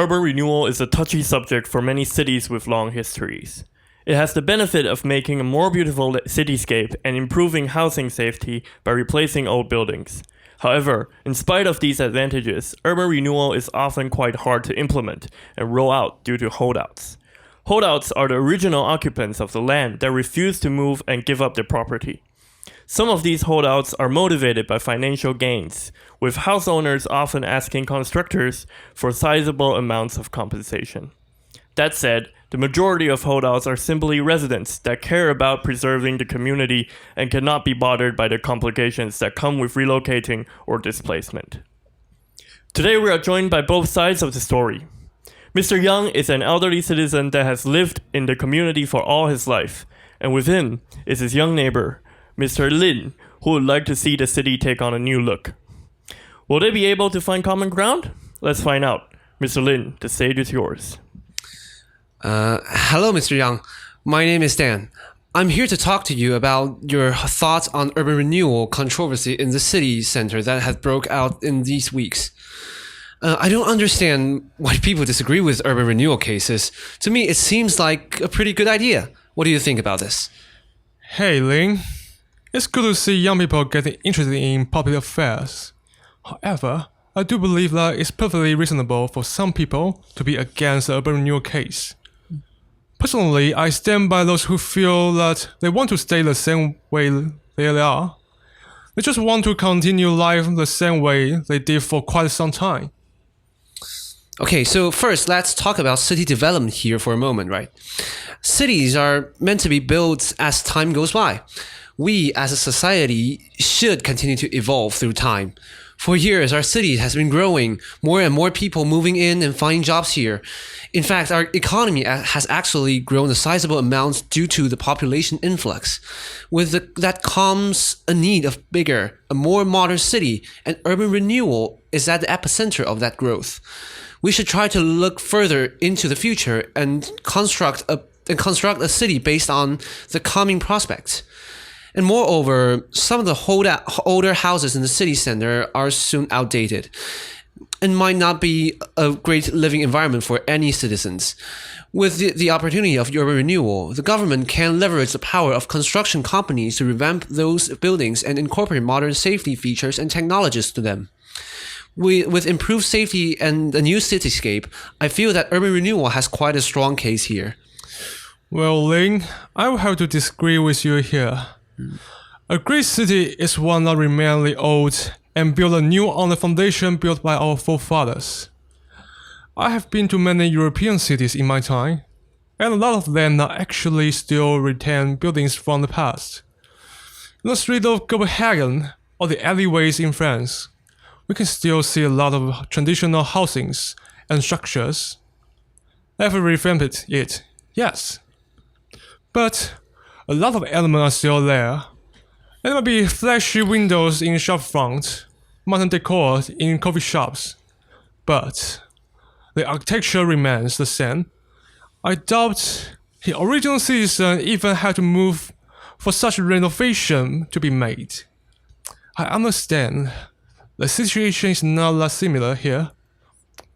urban renewal is a touchy subject for many cities with long histories. It has the benefit of making a more beautiful cityscape and improving housing safety by replacing old buildings. However, in spite of these advantages, urban renewal is often quite hard to implement and roll out due to holdouts. Holdouts are the original occupants of the land that refuse to move and give up their property. Some of these holdouts are motivated by financial gains, with house owners often asking constructors for sizable amounts of compensation. That said, the majority of holdouts are simply residents that care about preserving the community and cannot be bothered by the complications that come with relocating or displacement. Today we are joined by both sides of the story. Mr. Young is an elderly citizen that has lived in the community for all his life, and with him is his young neighbor, Mr. Lin, who would like to see the city take on a new look. Will they be able to find common ground? Let's find out. Mr. Lin, the stage is yours. Hello, Mr. Yang. My name is Dan. I'm here to talk to you about your thoughts on urban renewal controversy in the city center that has broke out in these weeks. I don't understand why people disagree with urban renewal cases. To me, it seems like a pretty good idea. What do you think about this? Hey, Ling. It's good to see young people getting interested in public affairs. However, I do believe that it's perfectly reasonable for some people to be against the urban renewal case. Personally, I stand by those who feel that they want to stay the same way they are. They just want to continue life the same way they did for quite some time. Okay, so first, let's talk about city development here for a moment, right? Cities are meant to be built as time goes by. We, as a society, should continue to evolve through time. For years, our city has been growing, more and more people moving in and finding jobs here. In fact, our economy has actually grown a sizable amount due to the population influx. That comes a need of bigger, a more modern city, and urban renewal is at the epicenter of that growth. We should try to look further into the future and construct a city based on the coming prospects. And moreover, some of the older houses in the city center are soon outdated and might not be a great living environment for any citizens. With the opportunity of urban renewal, the government can leverage the power of construction companies to revamp those buildings and incorporate modern safety features and technologies to them. With improved safety and a new cityscape, I feel that urban renewal has quite a strong case here. Well, Ling, I will have to disagree with you here. A great city is one that remains old and built anew on the foundation built by our forefathers. I have been to many European cities in my time, and a lot of them actually still retain buildings from the past. In the street of Copenhagen or the alleyways in France, we can still see a lot of traditional housings and structures. I have revamped it, yes. But a lot of elements are still there. There might be flashy windows in shop front, modern decor in coffee shops, but the architecture remains the same. I doubt the original citizen even had to move for such renovation to be made. I understand the situation is not that similar here,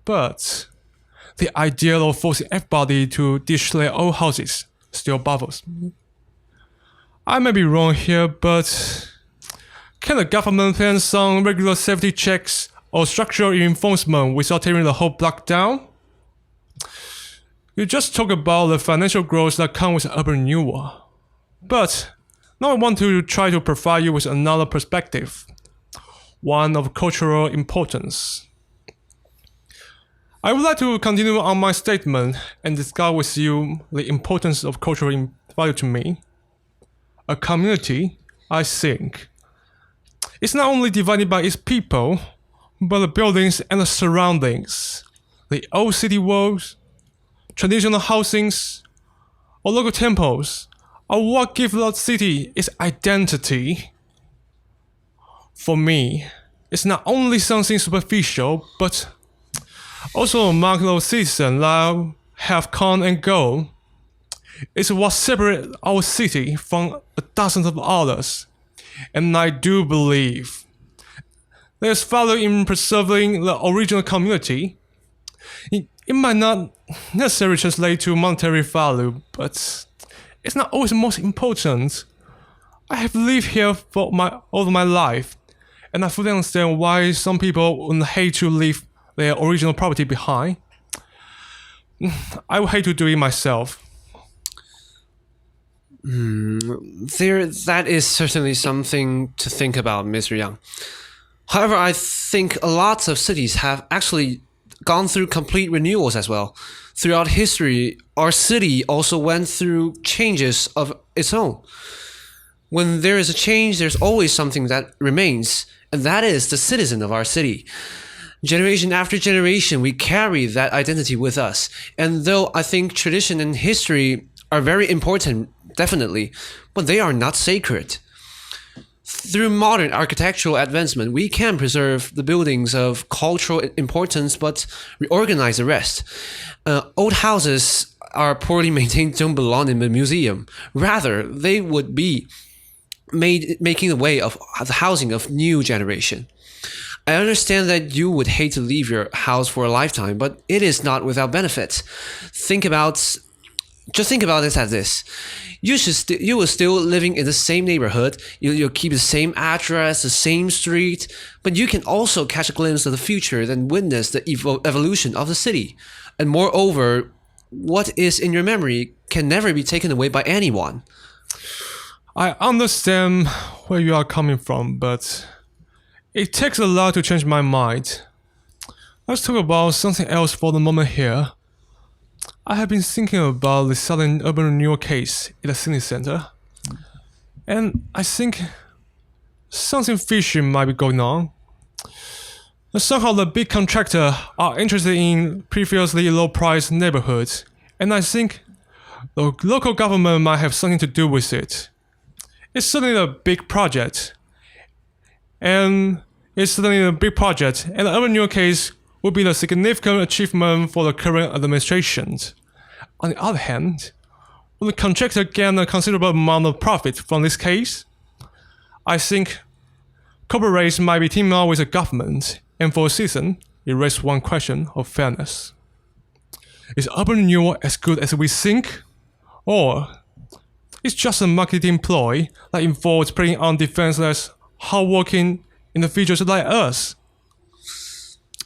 but the idea of forcing everybody to ditch their old houses still baffles me. I may be wrong here, but can the government plan some regular safety checks or structural enforcement without tearing the whole block down? You just talk about the financial growth that comes with urban renewal. But now I want to try to provide you with another perspective, one of cultural importance. I would like to continue on my statement and discuss with you the importance of cultural value to me. A community, I think, is not only divided by its people, but the buildings and the surroundings, the old city walls, traditional housings, or local temples are what give that city its identity. For me, it's not only something superficial, but also among those citizens that have come and gone. It's what separates our city from dozens of others, and I do believe there's value in preserving the original community. It might not necessarily translate to monetary value, but it's not always the most important. I have lived here for all of my life, and I fully understand why some people would hate to leave their original property behind. I would hate to do it myself. That is certainly something to think about, Mr. Young. However, I think lots of cities have actually gone through complete renewals as well. Throughout history, our city also went through changes of its own. When there is a change, there's always something that remains, and that is the citizen of our city. Generation after generation, we carry that identity with us. And though I think tradition and history are very important, definitely, but they are not sacred. Through modern architectural advancement, we can preserve the buildings of cultural importance, but reorganize the rest. Old houses are poorly maintained, don't belong in a museum. Rather, they would be making the way of the housing of new generation. I understand that you would hate to leave your house for a lifetime, but it is not without benefits. Just think about it as this. You will still living in the same neighborhood, you'll keep the same address, the same street, but you can also catch a glimpse of the future and witness the evolution of the city. And moreover, what is in your memory can never be taken away by anyone. I understand where you are coming from, but it takes a lot to change my mind. Let's talk about something else for the moment here. I have been thinking about the Southern Urban Renewal case in the city center, and I think something fishy might be going on. Somehow the big contractor are interested in previously low-priced neighborhoods, and I think the local government might have something to do with it. It's certainly a big project, and the urban renewal case would be a significant achievement for the current administration. On the other hand, will the contractor gain a considerable amount of profit from this case? I think corporates might be teaming up with the government, and for a citizen, it raises one question of fairness. Is urban renewal as good as we think? Or it's just a marketing ploy that involves preying on defenseless, hardworking individuals like us?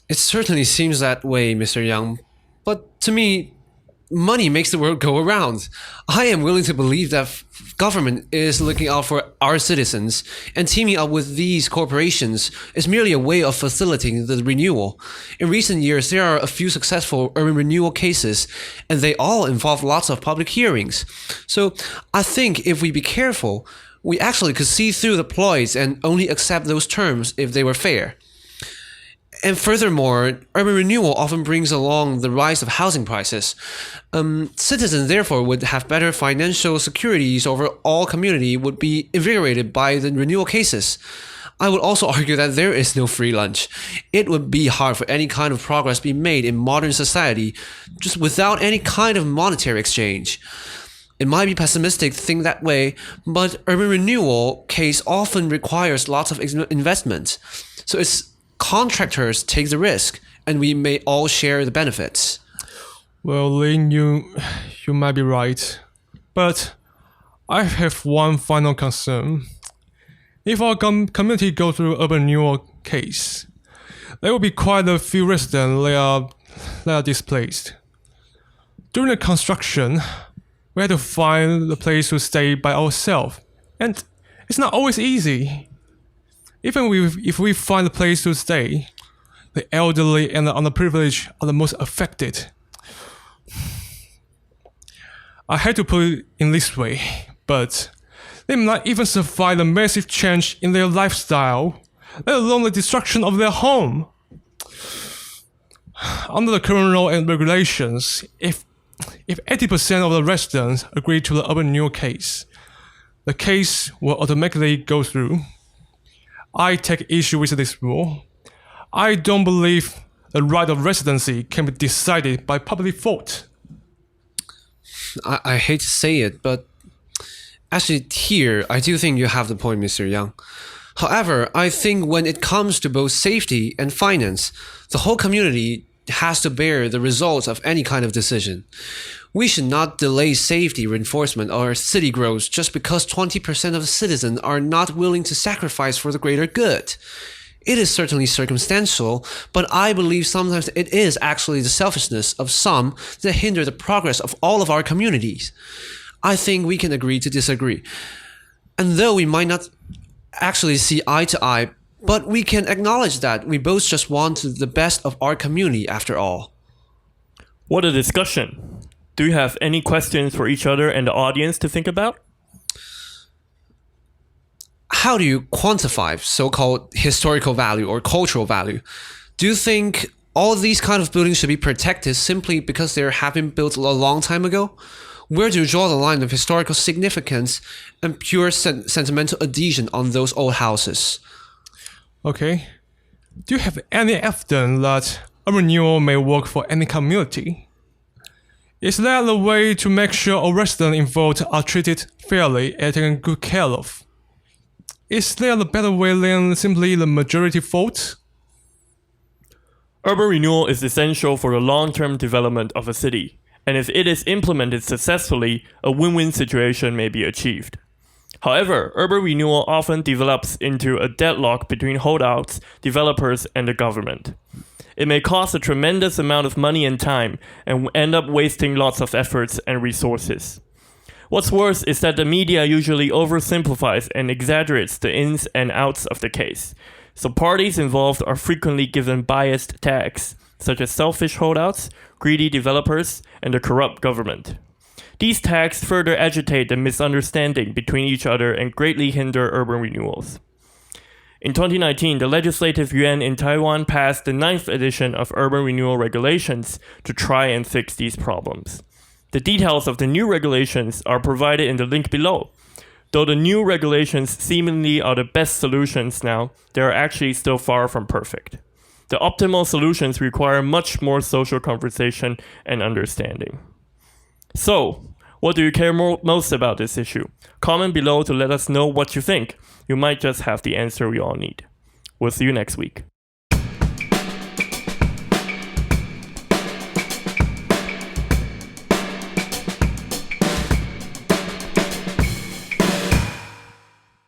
It certainly seems that way, Mr. Young. But to me, money makes the world go around. I am willing to believe that government is looking out for our citizens, and teaming up with these corporations is merely a way of facilitating the renewal. In recent years, there are a few successful urban renewal cases, and they all involve lots of public hearings. So I think if we be careful, we actually could see through the ploys and only accept those terms if they were fair. And furthermore, urban renewal often brings along the rise of housing prices. Citizens, therefore, would have better financial securities over all community would be invigorated by the renewal cases. I would also argue that there is no free lunch. It would be hard for any kind of progress to be made in modern society just without any kind of monetary exchange. It might be pessimistic to think that way, but urban renewal case often requires lots of investment. So it's contractors take the risk, and we may all share the benefits. Well, Lin, you might be right. But I have one final concern. If our community goes through urban renewal case, there will be quite a few residents that are displaced. During the construction, we had to find a place to stay by ourselves, and it's not always easy. Even if we find a place to stay, the elderly and the underprivileged are the most affected. I hate to put it in this way, but they may not even survive the massive change in their lifestyle, let alone the destruction of their home. Under the current law and regulations, if 80% of the residents agree to the urban renewal case, the case will automatically go through. I take issue with this rule. I don't believe the right of residency can be decided by public vote. I hate to say it, but actually here, I do think you have the point, Mr. Young. However, I think when it comes to both safety and finance, the whole community has to bear the results of any kind of decision. We should not delay safety reinforcement or city growth just because 20% of citizens are not willing to sacrifice for the greater good. It is certainly circumstantial, but I believe sometimes it is actually the selfishness of some that hinder the progress of all of our communities. I think we can agree to disagree. And though we might not actually see eye to eye, but we can acknowledge that we both just want the best of our community after all. What a discussion. Do you have any questions for each other and the audience to think about? How do you quantify so-called historical value or cultural value? Do you think all these kind of buildings should be protected simply because they have been built a long time ago? Where do you draw the line of historical significance and pure sentimental adhesion on those old houses? Okay. Do you have any evidence that a renewal may work for any community? Is there a way to make sure all residents involved are treated fairly and taken good care of? Is there a better way than simply the majority vote? Urban renewal is essential for the long-term development of a city, and if it is implemented successfully, a win-win situation may be achieved. However, urban renewal often develops into a deadlock between holdouts, developers, and the government. It may cost a tremendous amount of money and time, and end up wasting lots of efforts and resources. What's worse is that the media usually oversimplifies and exaggerates the ins and outs of the case, so parties involved are frequently given biased tags, such as selfish holdouts, greedy developers, and the corrupt government. These tags further agitate the misunderstanding between each other and greatly hinder urban renewals. In 2019, the Legislative Yuan in Taiwan passed the 9th edition of urban renewal regulations to try and fix these problems. The details of the new regulations are provided in the link below. Though the new regulations seemingly are the best solutions now, they are actually still far from perfect. The optimal solutions require much more social conversation and understanding. So, what do you care most about this issue? Comment below to let us know what you think. You might just have the answer we all need. We'll see you next week.